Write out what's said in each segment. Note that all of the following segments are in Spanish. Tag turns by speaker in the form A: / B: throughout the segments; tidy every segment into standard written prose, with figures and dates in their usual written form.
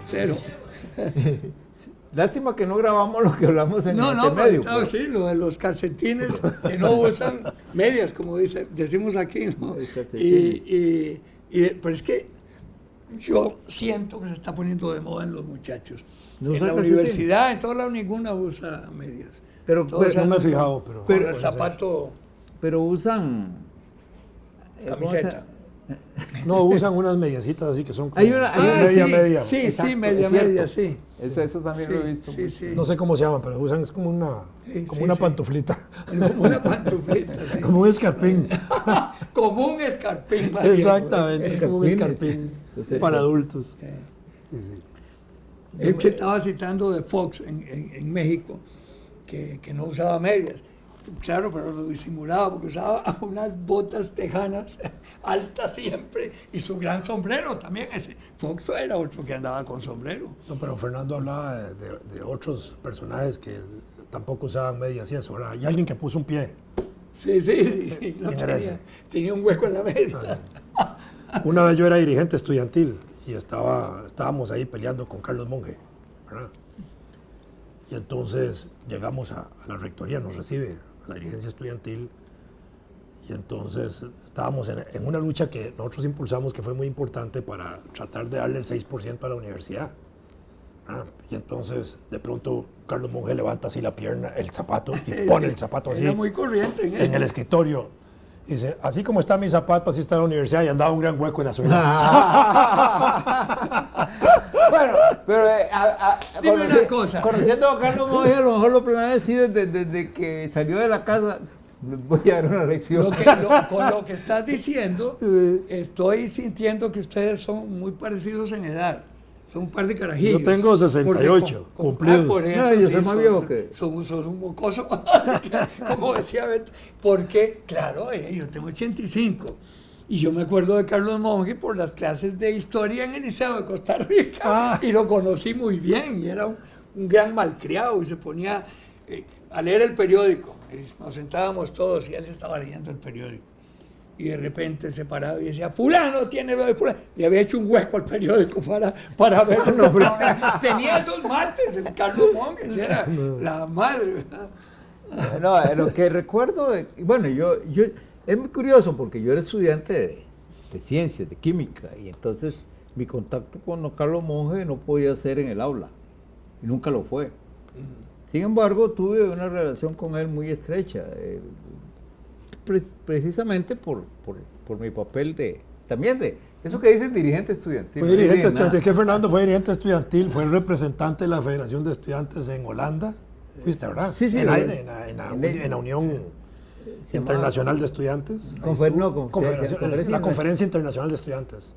A: Cero.
B: Lástima que no grabamos lo que hablamos en el intermedio.
A: No, sí, lo de los calcetines que no usan medias, como decimos aquí, ¿no? Pero es que yo siento que se está poniendo de moda en los muchachos.
B: ¿No
A: en la universidad, en todos lados, ninguna usa medias.
C: Pero no me he fijado, pero
A: con el zapato.
B: Pero usan
A: camiseta.
C: No, usan unas mediecitas así que son como
B: media.
A: Sí,
B: exacto,
A: sí, media, sí.
B: Eso también lo he visto.
A: Sí.
C: No sé cómo se llaman, pero usan es como una pantuflita.
A: Como una pantuflita, sí.
C: Como un escarpín.
A: Como un escarpín.
C: Exactamente, es como un escarpín para adultos. Sí.
A: Él se estaba citando de Fox en México, que no usaba medias. Claro, pero lo disimulaba porque usaba unas botas tejanas altas siempre y su gran sombrero también. Ese Fox era otro que andaba con sombrero.
C: No, pero Fernando hablaba de otros personajes que tampoco usaban medias y eso, ¿verdad? Y alguien que puso un pie.
A: Sí. No tenía un hueco en la media.
C: Una vez yo era dirigente estudiantil y estábamos ahí peleando con Carlos Monge, ¿verdad? Y entonces llegamos a la rectoría, nos recibe a la dirigencia estudiantil, y entonces estábamos en una lucha que nosotros impulsamos, que fue muy importante para tratar de darle el 6% a la universidad. Y entonces de pronto Carlos Monge levanta así la pierna, el zapato, y pone el zapato así.
A: Era muy corriente
C: en el escritorio. Y dice, así como está mi zapato, así está la universidad, y andaba un gran hueco en la suela.
B: Bueno, pero
A: dime una cosa.
B: Conociendo a Carlos Monge, a lo mejor lo planeaba decir desde que salió de la casa. Voy a dar una lección.
A: Con lo que estás diciendo, estoy sintiendo que ustedes son muy parecidos en edad. Son un par de carajillos.
C: Yo tengo 68 cumplidos.
A: Por eso,
B: yo soy más viejo que...
A: Son un mocoso, como decía Beto. Porque, claro, yo tengo 85. Y yo me acuerdo de Carlos Monge por las clases de historia en el Liceo de Costa Rica. Y lo conocí muy bien. Y era un gran malcriado. Y se ponía a leer el periódico. Y nos sentábamos todos y él estaba leyendo el periódico. Y de repente se paraba y decía, fulano tiene lo de fulano. Le había hecho un hueco al periódico para verlo. Tenía esos martes, el Carlos Monge, era la madre, ¿verdad?
B: No, lo que recuerdo, bueno, yo es muy curioso porque yo era estudiante de ciencias, de química, y entonces mi contacto con don Carlos Monge no podía ser en el aula, y nunca lo fue. Sin embargo, tuve una relación con él muy estrecha, precisamente por mi papel también de eso que dicen dirigente estudiantil.
C: Fue dirigente estudiantil, es que Fernando fue dirigente estudiantil, fue el representante de la Federación de Estudiantes en Holanda. ¿Fuiste, verdad?
B: Sí.
C: En la Unión Internacional de Estudiantes. La Conferencia Internacional de Estudiantes.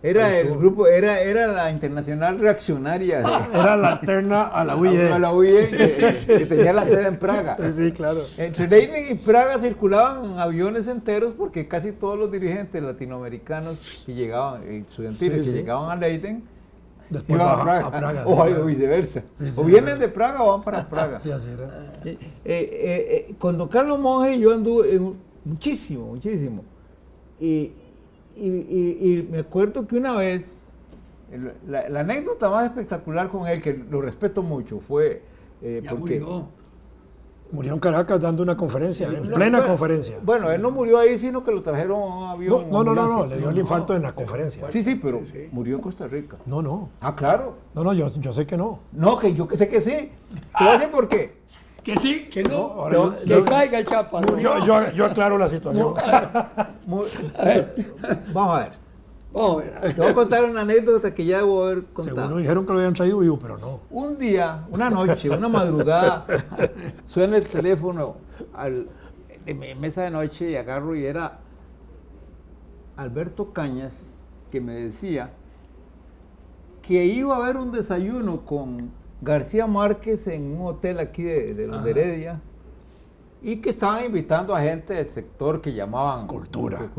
B: Era el grupo, era la Internacional Reaccionaria.
C: Era la alterna a la UIE.
B: A la UIE, que tenía la sede en Praga.
C: Sí, claro.
B: Entre Leiden y Praga circulaban aviones enteros porque casi todos los dirigentes latinoamericanos que llegaban, estudiantiles que llegaban a Leiden,
C: después
B: iban a Praga. O viceversa. O vienen de Praga o van para Praga.
C: Sí, así era.
B: Con don Carlos Monge yo anduve muchísimo. Y me acuerdo que una vez, la anécdota más espectacular con él, que lo respeto mucho, fue porque...
C: Murió en Caracas dando una conferencia, en plena conferencia.
B: Bueno, él no murió ahí, sino que lo trajeron a un avión.
C: No, le dio el infarto en la conferencia.
B: Sí, pero murió en Costa Rica.
C: No.
B: Ah, claro.
C: No, yo sé que no.
B: No, que yo que sé que sí. Te voy a decir por qué.
A: Que sí, que no.
C: Yo
A: caiga el chapa.
C: Yo aclaro la situación.
B: Vamos a ver. Te voy a contar una anécdota que ya debo haber contado.
C: Seguro dijeron que lo habían traído vivo, pero no.
B: Un día, una noche, una madrugada, suena el teléfono de mi mesa de noche y agarro y era Alberto Cañas, que me decía que iba a haber un desayuno con García Márquez en un hotel aquí de los de Heredia, y que estaban invitando a gente del sector que llamaban cultura.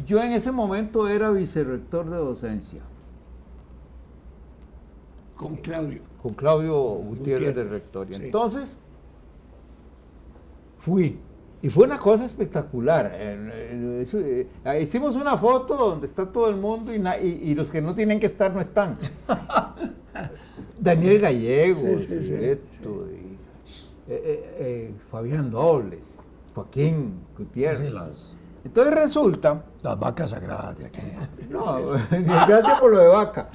B: Yo en ese momento era vicerrector de docencia.
A: Con Claudio.
B: Con Claudio Gutiérrez de rectoria.
A: Sí.
B: Entonces, fui. Y fue una cosa espectacular. Hicimos una foto donde está todo el mundo y los que no tienen que estar no están. Daniel Gallegos, Beto, Fabián Dobles, Joaquín Gutiérrez. Entonces resulta...
C: Las vacas sagradas de aquí.
B: No, gracias por lo de vaca.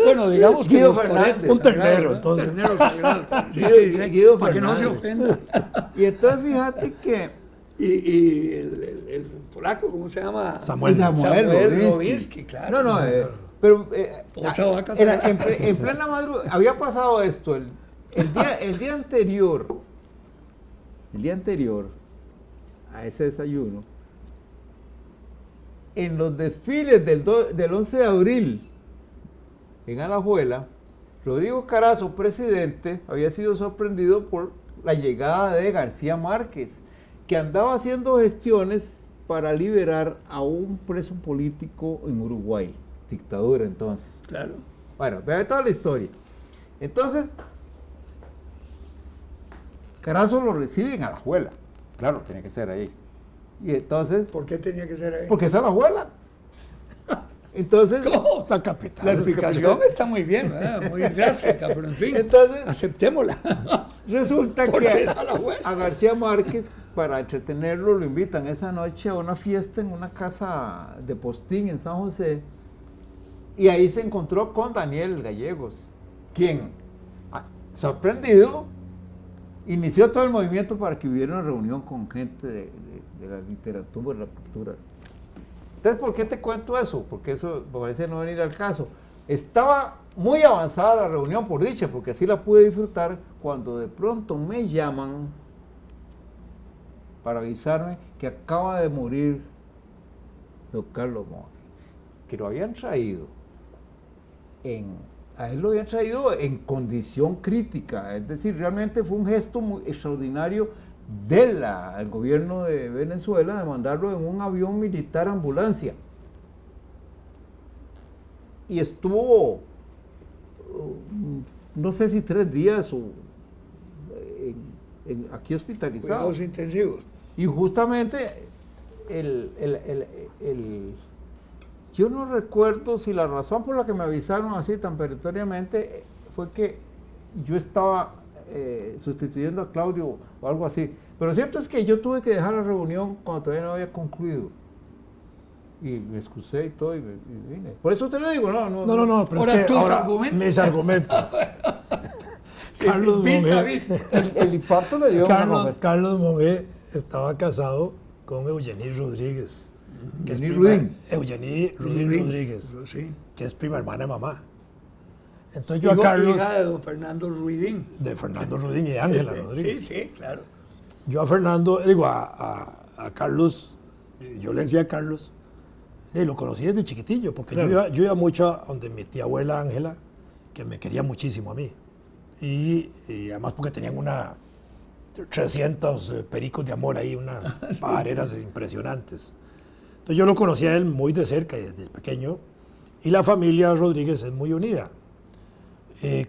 A: Bueno, digamos que
B: Guido
A: los
B: Fernández.
A: coretes
C: Un ternero,
A: sagrados, ¿no?
C: entonces.
A: Ternero sagrado. Sí,
B: Guido
A: para que no se
B: Fernández.
A: ofenda.
B: Y entonces fíjate que...
A: Y el polaco, ¿cómo se llama?
C: Samuel
A: Robinsky, claro.
B: No, pero
A: Otra vaca
B: en plena madrugada había pasado esto. El día anterior a ese desayuno, en los desfiles del 11 de abril en Alajuela, Rodrigo Carazo, presidente, había sido sorprendido por la llegada de García Márquez, que andaba haciendo gestiones para liberar a un preso político en Uruguay, dictadura entonces.
A: Claro.
B: Bueno, ve toda la historia. Entonces, Carazo lo recibe en Alajuela. Claro, tiene que ser ahí. Y entonces...
A: ¿Por qué tenía que ser ahí?
B: Porque es Alajuela. Entonces...
A: ¿Cómo?
C: La capital.
A: La explicación está muy bien, ¿verdad? Muy drástica, pero en fin,
B: Entonces,
A: aceptémosla.
B: resulta
A: Porque
B: que
A: es Alajuela.
B: a García Márquez, para entretenerlo, lo invitan esa noche a una fiesta en una casa de postín en San José. Y ahí se encontró con Daniel Gallegos, quien, sorprendido, inició todo el movimiento para que hubiera una reunión con gente de la literatura, de la cultura. Entonces, ¿por qué te cuento eso? Porque eso parece no venir al caso. Estaba muy avanzada la reunión, por dicha, porque así la pude disfrutar, cuando de pronto me llaman para avisarme que acaba de morir don Carlos Monge, que lo habían traído a él lo habían traído en condición crítica, es decir, realmente fue un gesto muy extraordinario del gobierno de Venezuela de mandarlo en un avión militar ambulancia. Y estuvo, no sé si 3 días aquí hospitalizado.
A: Cuidados intensivos.
B: Y justamente yo no recuerdo si la razón por la que me avisaron así tan perentoriamente fue que yo estaba sustituyendo a Claudio o algo así. Pero cierto es que yo tuve que dejar la reunión cuando todavía no había concluido. Y me excusé y todo y vine. Por eso te lo digo,
C: No, pero
A: Ahora,
C: es que
A: tus
C: ahora
A: argumentos.
C: mis argumentos. Carlos Monge,
B: El infarto le dio
C: Carlos Monge estaba casado con Eugenie Rodríguez. Que es Eugenie Rodríguez,
A: Sí.
C: que es prima hermana de mamá. Entonces yo
A: Hija
C: a Carlos...
A: de don Fernando Ruidín.
C: De Fernando Rudín y de Ángela Rodríguez.
A: Sí, claro.
C: Yo a Fernando, digo, a Carlos, yo le decía a Carlos, lo conocí desde chiquitillo, porque
B: claro,
C: yo iba mucho a donde mi tía abuela Ángela, que me quería muchísimo a mí. Y además porque tenían 300 pericos de amor ahí, unas pajareras impresionantes. Entonces yo lo conocí a él muy de cerca desde pequeño, y la familia Rodríguez es muy unida.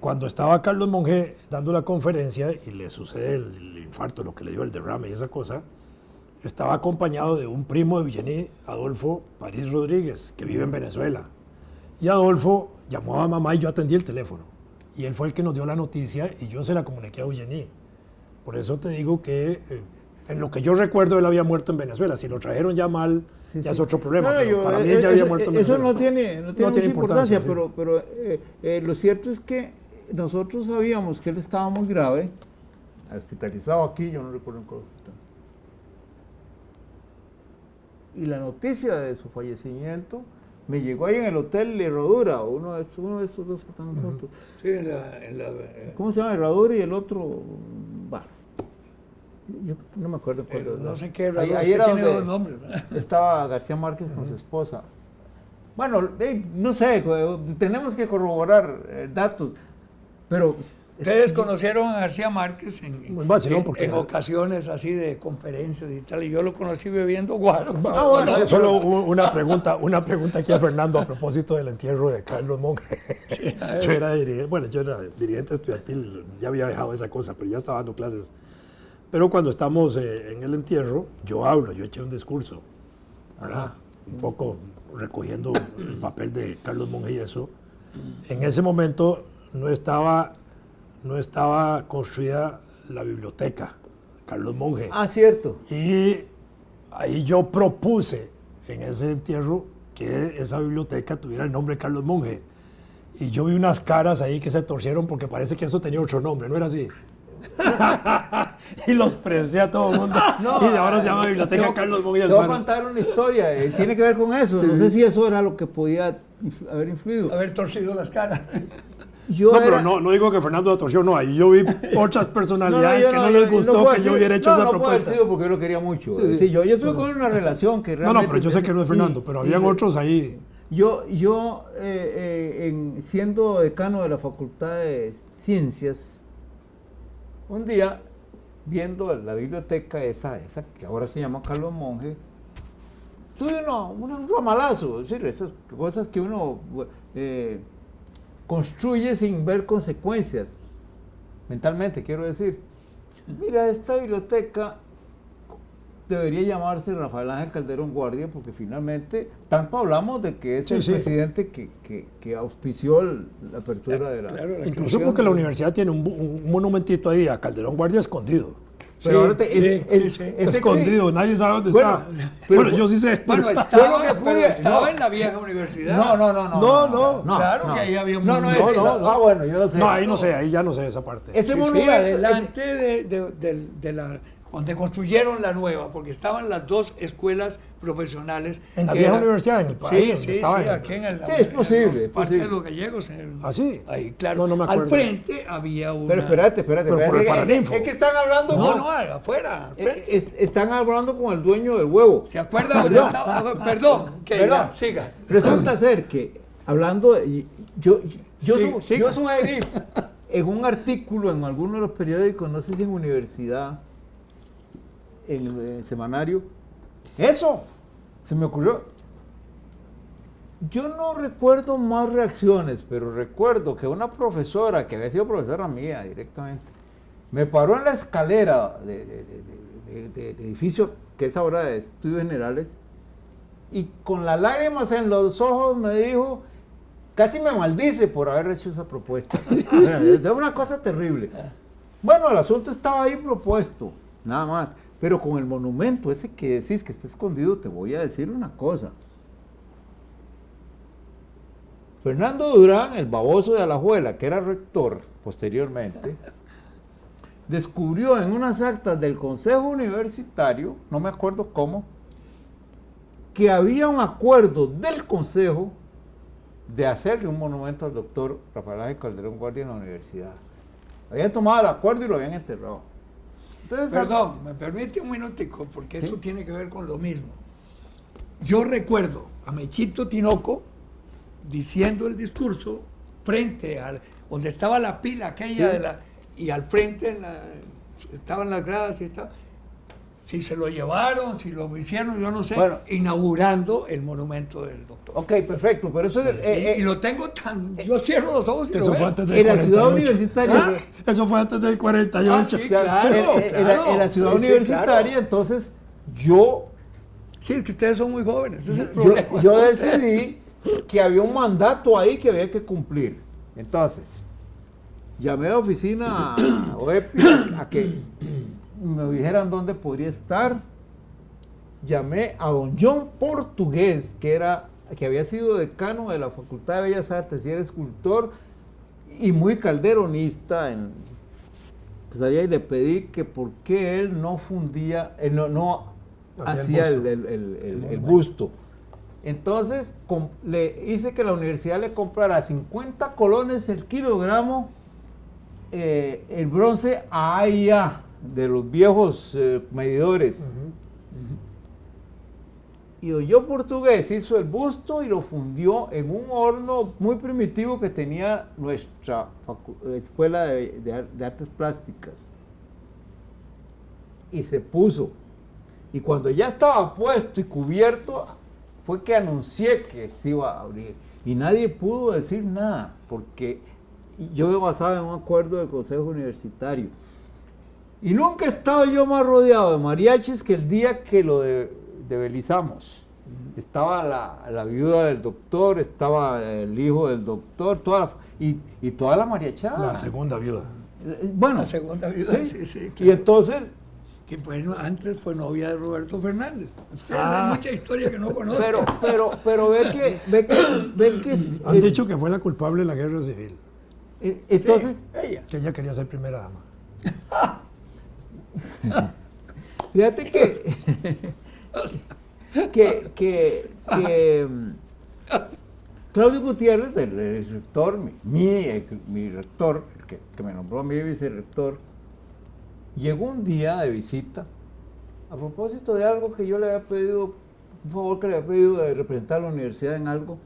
C: Cuando estaba Carlos Monge dando la conferencia y le sucede el infarto, lo que le dio el derrame y esa cosa, estaba acompañado de un primo de Eugenie, Adolfo París Rodríguez, que vive en Venezuela. Y Adolfo llamó a mamá y yo atendí el teléfono. Y él fue el que nos dio la noticia y yo se la comuniqué a Eugenie. Por eso te digo que en lo que yo recuerdo él había muerto en Venezuela. Si lo trajeron ya mal, ya es otro problema. Pero para mí ya había muerto en Venezuela.
B: Eso no tiene mucha importancia,
C: sí.
B: pero lo cierto es que nosotros sabíamos que él estaba muy grave, hospitalizado aquí, yo no recuerdo en qué hospital. Y la noticia de su fallecimiento me llegó ahí en el hotel Herradura, uno de estos dos que están juntos.
A: Sí,
B: ¿Cómo se llama? Herradura y el otro, bueno, yo no me acuerdo cuál.
A: No sé qué Herradura,
B: ahí era
A: tiene
B: donde
A: dos nombres, ¿verdad?
B: estaba García Márquez con su esposa. Bueno, no sé, tenemos que corroborar datos, pero...
A: Ustedes conocieron a García Márquez en ocasiones así de conferencias y tal, y yo lo conocí bebiendo guaro.
C: Bueno, solo una pregunta aquí a Fernando a propósito del entierro de Carlos Monge. Sí, yo era dirigente estudiantil, ya había dejado esa cosa, pero ya estaba dando clases Pero cuando estamos en el entierro, yo eché un discurso, ¿verdad? Un poco recogiendo el papel de Carlos Monge y eso. En ese momento no estaba construida la biblioteca, Carlos Monge.
B: Ah, cierto.
C: Y ahí yo propuse en ese entierro que esa biblioteca tuviera el nombre de Carlos Monge. Y yo vi unas caras ahí que se torcieron porque parece que eso tenía otro nombre, ¿no era así? Y los prensé a todo el mundo.
B: No,
C: y ahora se llama Biblioteca Carlos Monge.
B: Te voy a contar una historia, tiene que ver con eso. No sé si eso era lo que podía haber influido.
A: Haber torcido las caras.
C: Pero no digo que Fernando la torció, no. Ahí yo vi otras personalidades que no les gustó que yo hubiera hecho esa propuesta.
B: No puede haber sido porque yo lo quería mucho. Sí, yo tuve con una relación que realmente...
C: No, pero yo sé que no es Fernando, pero habían otros ahí.
B: Yo siendo decano de la Facultad de Ciencias, un día, viendo la biblioteca esa que ahora se llama Carlos Monge, tuve un ramalazo, es decir, esas cosas que uno construye sin ver consecuencias, mentalmente quiero decir. Mira, esta biblioteca debería llamarse Rafael Ángel Calderón Guardia, porque finalmente tanto hablamos de que es el presidente que auspició la apertura de la...
A: Claro,
C: incluso porque la universidad tiene un monumentito ahí a Calderón Guardia escondido.
B: Pero ahora
C: escondido, nadie sabe dónde está. Bueno, yo sí sé.
A: Bueno, estaba en la vieja universidad.
B: No.
A: Claro que ahí había un
B: bueno, yo lo sé.
C: No, ahí no sé, ahí ya no sé esa parte.
B: Ese monumento...
A: adelante de la... donde construyeron la nueva, porque estaban las dos escuelas profesionales.
C: En la vieja universidad, en el país.
A: Sí, aquí en el...
B: Sí, es posible.
A: En Parque de los Gallegos.
C: ¿Ah, sí?
A: Ahí, claro.
C: No me acuerdo.
A: Al frente había una...
B: Pero espérate.
C: por el Paraninfo.
B: Es que están hablando...
A: No, afuera.
B: Están hablando con el dueño del huevo.
A: ¿Se acuerdan? Perdón, ya, siga.
B: Resulta ser que, hablando... Yo sugerí en un artículo en alguno de los periódicos, no sé si en Universidad, en el semanario, eso se me ocurrió. Yo no recuerdo más reacciones, pero recuerdo que una profesora, que había sido profesora mía directamente, me paró en la escalera de edificio, que es ahora de Estudios Generales, y con las lágrimas en los ojos me dijo, casi me maldice por haber hecho esa propuesta. Es una cosa terrible. Bueno, el asunto estaba ahí propuesto, nada más. Pero con el monumento ese que decís que está escondido, te voy a decir una cosa. Fernando Durán, el baboso de Alajuela, que era rector posteriormente, descubrió en unas actas del Consejo Universitario, no me acuerdo cómo, que había un acuerdo del Consejo de hacerle un monumento al doctor Rafael Ángel Calderón Guardia en la universidad. Habían tomado el acuerdo y lo habían enterrado. Entonces,
A: perdón, me permite un minutico, porque eso tiene que ver con lo mismo. Yo recuerdo a Mechito Tinoco diciendo el discurso frente a donde estaba la pila aquella y al frente estaban las gradas y estaba. Si se lo llevaron, si lo hicieron, yo no sé, inaugurando el monumento del doctor.
B: Ok, perfecto, pero eso
A: y lo tengo yo cierro los ojos y
C: eso
A: lo
C: fue
A: veo.
C: antes del
B: en la
C: 48.
B: ciudad universitaria.
C: Eso fue antes del 48.
A: Sí, claro,
B: en la ciudad universitaria, entonces yo...
A: Sí, es que ustedes son muy jóvenes, ese es el problema.
B: Yo decidí que había un mandato ahí que había que cumplir. Entonces, llamé a la oficina a OEPI a que me dijeran dónde podría estar. Llamé a don John Portugués, que había sido decano de la Facultad de Bellas Artes y era escultor y muy calderonista. Y le pedí que por qué él no fundía, no hacía el busto. Entonces le hice que la universidad le comprara 50 colones el kilogramo, el bronce a AIA de los viejos medidores. Y don John Portugués hizo el busto y lo fundió en un horno muy primitivo que tenía nuestra escuela de artes plásticas. Y se puso. Y cuando ya estaba puesto y cubierto, fue que anuncié que se iba a abrir. Y nadie pudo decir nada, porque yo me basaba en un acuerdo del Consejo Universitario. Y nunca he estado yo más rodeado de mariachis que el día que lo debelizamos. Estaba la viuda del doctor, estaba el hijo del doctor, y toda la mariachada.
C: La segunda viuda.
B: Bueno,
A: La segunda viuda, sí, sí.
B: y entonces,
A: Que antes fue novia de Roberto Fernández. Hay mucha historia que no conozco.
B: pero ve que
C: Han dicho que fue la culpable de la guerra civil,
B: entonces,
A: Ella.
C: que ella quería ser primera dama.
B: fíjate que Claudio Gutiérrez, el rector, mi rector, el que me nombró a mí vicerrector, llegó un día de visita a propósito de algo que yo le había pedido, un favor que le había pedido de representar a la universidad en algo,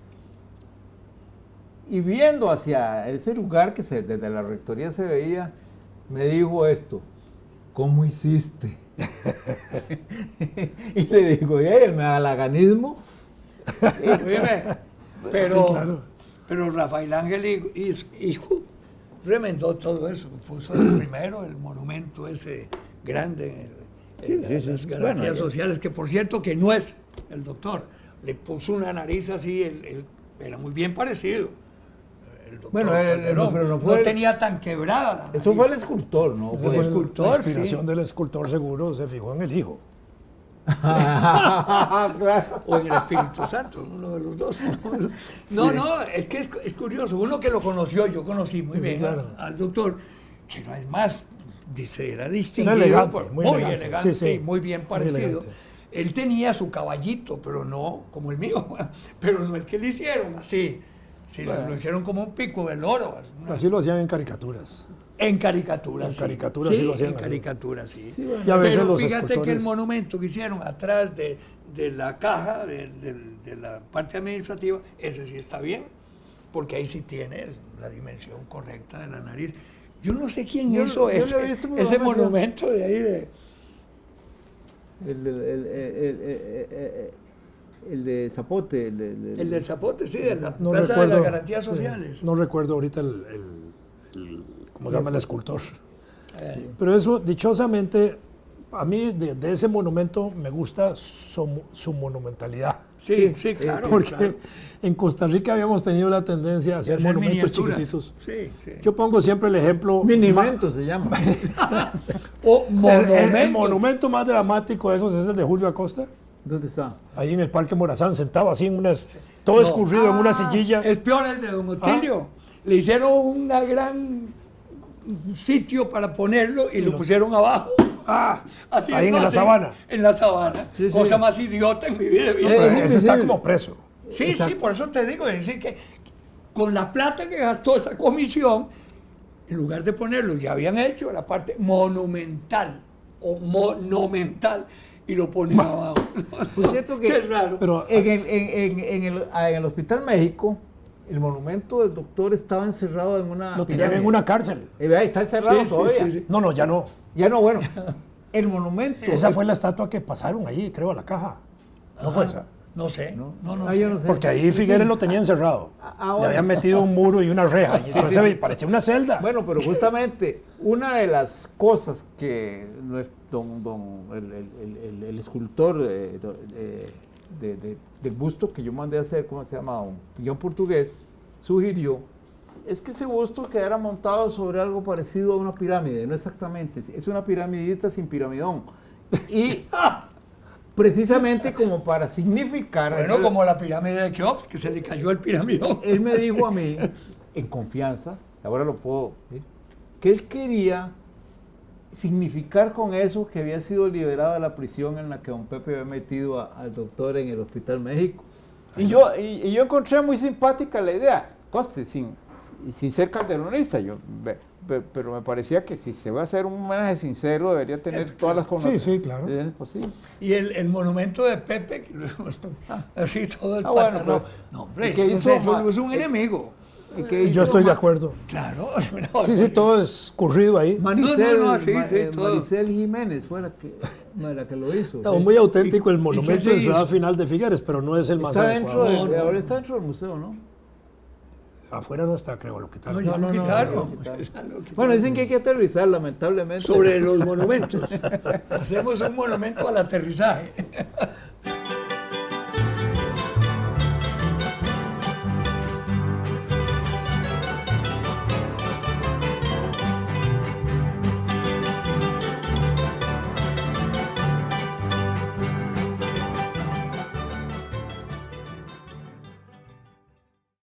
B: y viendo hacia ese lugar que desde la rectoría se veía, me dijo esto: ¿cómo hiciste? Y le digo, el medalaganismo.
A: Oíme, pero,
C: Sí, claro.
A: pero Rafael Ángel hijo remendó todo eso. Puso el primero el monumento ese grande, las garantías
B: Bueno,
A: sociales, que por cierto que no es el doctor. Le puso una nariz así, era muy bien parecido. El doctor
B: Bueno,
A: Calderón.
B: pero no fue
A: tenía tan quebrada la nariz.
B: Eso fue el escultor, ¿no?
A: El escultor,
C: La inspiración
A: sí.
C: del escultor seguro se fijó en el hijo.
B: Claro.
A: O en el Espíritu Santo, uno de los dos. No, es que es curioso. Uno que lo conoció, yo conocí muy bien
C: claro.
A: al doctor, que no es más, dice, era distinguido,
C: Era elegante,
A: muy elegante,
C: sí, sí.
A: y muy bien
C: Muy
A: parecido.
C: elegante.
A: Él tenía su caballito, pero no como el mío, pero no el que le hicieron así. Sí, lo hicieron como un pico del oro.
C: Así lo hacían en caricaturas.
A: En caricaturas.
C: En
A: sí.
C: caricaturas sí lo hacían
A: En
C: así.
A: caricaturas, sí.
B: Sí, bueno.
C: Y a veces
A: Pero
C: los
A: fíjate que el
C: escultores...
A: monumento que hicieron atrás de la caja, de la parte administrativa, ese sí está bien, porque ahí sí tiene la dimensión correcta de la nariz. Yo no sé quién
B: Yo
A: hizo
B: le he
A: ese
B: visto muy bueno,
A: monumento de ahí de...
B: El de Zapote.
A: El del Zapote, sí, de la
C: No
A: Plaza de
C: recuerdo,
A: las Garantías
C: sí,
A: Sociales.
C: no recuerdo ahorita ¿cómo se llama? El escultor. Pero eso, dichosamente, a mí de ese monumento me gusta su monumentalidad.
A: Sí, sí, claro.
C: Porque
A: claro.
C: en Costa Rica habíamos tenido la tendencia a
A: De
C: hacer
A: hacer
C: monumentos
A: miniaturas.
C: chiquititos.
A: Sí, sí.
C: Yo pongo siempre el ejemplo...
B: Minimento se llama.
A: O
C: El
A: monumento.
C: monumento más dramático de esos es el de Julio Acosta,
B: ¿Dónde está?
C: ahí en el Parque Morazán, sentado así en todo escurrido en una sillilla.
A: Es peor el de Don Otilio. Le hicieron un gran sitio para ponerlo y lo pusieron abajo. Así
C: ahí en
A: no,
C: la
A: sí,
C: sabana.
A: En la sabana.
B: Sí, sí.
A: Cosa más idiota en mi vida.
C: No, pero
B: es
C: ese está
B: invisible.
C: como preso.
A: Sí,
B: Exacto.
A: sí, por eso te digo, es decir que con la plata que gastó esa comisión, en lugar de ponerlo, ya habían hecho la parte monumental o monumental y lo ponen abajo.
B: Por cierto que
A: Qué raro.
C: Pero
B: en el Hospital México, el monumento del doctor estaba encerrado en una
C: lo tenían
B: pirámide.
C: en una cárcel.
B: Ahí está encerrado
A: Sí, sí,
B: todavía.
A: sí, sí.
C: No, ya no.
B: Ya no, bueno. El monumento.
C: Esa fue la estatua que pasaron ahí, creo, a la caja. ¿No fue esa?
A: No sé. No,
B: Yo no sé.
C: Porque ahí Figueres lo tenía encerrado. Le
B: bueno.
C: habían metido un muro y una reja. Y entonces parecía una celda.
B: Bueno, pero justamente una de las cosas que el escultor del busto que yo mandé a hacer, ¿cómo se llama? Un pillón portugués, sugirió, es que ese busto quedara montado sobre algo parecido a una pirámide, no exactamente, es una piramidita sin piramidón. Y precisamente como para significar...
A: Bueno, como la pirámide de Keops, que se le cayó el piramidón.
B: Él me dijo a mí, en confianza, ahora lo puedo decir, que él quería significar con eso que había sido liberado de la prisión en la que don Pepe había metido al doctor en el Hospital México. Y yo encontré muy simpática la idea, coste, sin ser calderonista, pero me parecía que si se va a hacer un homenaje sincero debería tener todas las
C: Sí, claro.
B: posibles.
A: Y el monumento de Pepe, que lo así todo el
B: Ah, bueno,
A: patrón.
B: pues,
A: No, hombre,
B: ¿y qué
A: no
B: hizo
A: sé, eso
B: Ma-
A: es un enemigo.
B: ¿Y qué
C: Y
B: hizo
C: yo estoy de
B: Ma-
C: acuerdo.
A: Claro.
C: Sí, todo es corrido ahí.
B: Maricel,
A: No, sí, todo.
B: Maricel Jiménez fue la que lo hizo.
C: No,
B: sí.
C: muy auténtico el
A: ¿Y qué
C: monumento
A: se
C: en Ciudad
A: hizo?
C: Final de Figueres, pero no es el más
B: Está dentro
C: adecuado.
A: No, no.
B: ahora está dentro del museo, ¿no?
C: Afuera no está, creo, lo que tal.
A: No, ya lo
B: no,
A: quitaron.
B: lo quitaron.
A: Ya lo quitaron.
B: Bueno, dicen que hay que aterrizar, lamentablemente.
A: Sobre los monumentos. Hacemos un monumento al aterrizaje.